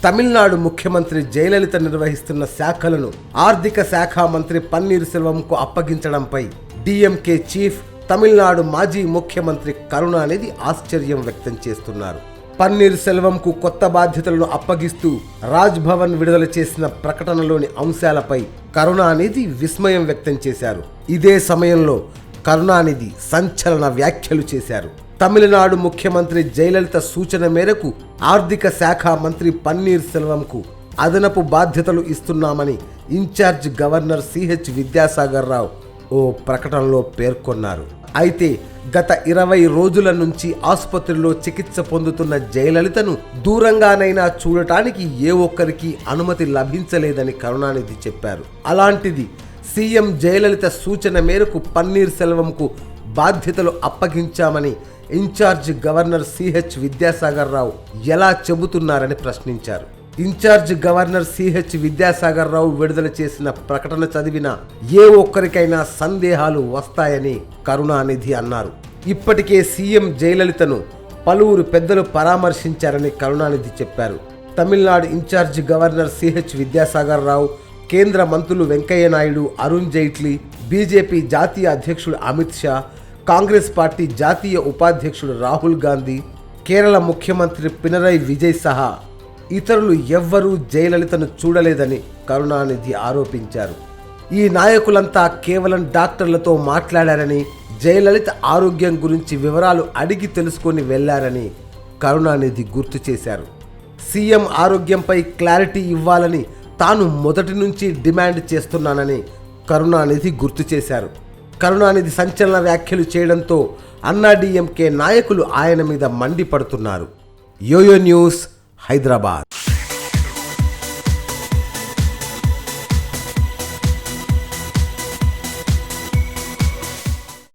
తమిళనాడు ముఖ్యమంత్రి జయలలిత నిర్వహిస్తున్న శాఖలను ఆర్థిక శాఖ మంత్రి పన్నీర్ సెల్వంకు అప్పగించడంపై డిఎంకే చీఫ్ తమిళనాడు మాజీ ముఖ్యమంత్రి కరుణానిధి ఆశ్చర్యం వ్యక్తం చేస్తున్నారు. పన్నీర్ సెల్వంకు కొత్త బాధ్యతలను అప్పగిస్తూ రాజ్ భవన్ విడుదల చేసిన ప్రకటనలోని అంశాలపై కరుణానిధి విస్మయం వ్యక్తం చేశారు. ఇదే సమయంలో కరుణానిధి సంచలన వ్యాఖ్యలు చేశారు. తమిళనాడు ముఖ్యమంత్రి జయలలిత సూచన మేరకు ఆర్థిక శాఖ మంత్రి పన్నీర్ సెల్వంకు అదనపు బాధ్యతలు ఇస్తున్నామని ఇన్ఛార్జ్ గవర్నర్ సిహెచ్ విద్యాసాగర్ రావు ఓ ప్రకటనలో పేర్కొన్నారు. అయితే గత 20 రోజుల నుంచి ఆసుపత్రిలో చికిత్స పొందుతున్న జయలలితను దూరంగానైనా చూడటానికి ఏ ఒక్కరికి అనుమతి లభించలేదని కరుణానిధి చెప్పారు. అలాంటిది సీఎం జయలలిత సూచన మేరకు పన్నీర్ సెల్వంకు బాధ్యతలు అప్పగించామని ఇన్ఛార్జ్ గవర్నర్ సిహెచ్ విద్యాసాగర్ రావు ఎలా చెబుతున్నారని ప్రశ్నించారు. ఇన్ఛార్జ్ గవర్నర్ సిహెచ్ విద్యాసాగర్ రావు విడుదల చేసిన ప్రకటన చదివిన ఏ ఒక్కరికైనా సందేహాలు వస్తాయని కరుణానిధి అన్నారు. ఇప్పటికే సీఎం జయలలితను పలువురు పెద్దలు పరామర్శించారని కరుణానిధి చెప్పారు. తమిళనాడు ఇన్ఛార్జ్ గవర్నర్ సిహెచ్ విద్యాసాగర్ రావు, కేంద్ర మంత్రులు వెంకయ్య నాయుడు, అరుణ్ జైట్లీ, బీజేపీ జాతీయ అధ్యక్షుడు అమిత్ షా, కాంగ్రెస్ పార్టీ జాతీయ ఉపాధ్యక్షుడు రాహుల్ గాంధీ, కేరళ ముఖ్యమంత్రి పినరయ్ విజయ్ సహా ఇతరులు ఎవ్వరూ జయలలితను చూడలేదని కరుణానిధి ఆరోపించారు. ఈ నాయకులంతా కేవలం డాక్టర్లతో మాట్లాడారని, జయలలిత ఆరోగ్యం గురించి వివరాలు అడిగి తెలుసుకొని వెళ్లారని కరుణానిధి గుర్తు చేశారు. సీఎం ఆరోగ్యంపై క్లారిటీ ఇవ్వాలని తాను మొదటి నుంచి డిమాండ్ చేస్తున్నానని కరుణానిధి గుర్తు చేశారు. కరుణానిధి సంచలన వ్యాఖ్యలు చేయడంతో అన్నాడీఎంకే నాయకులు ఆయన మీద మండిపడుతున్నారు. YoYo News, Hyderabad.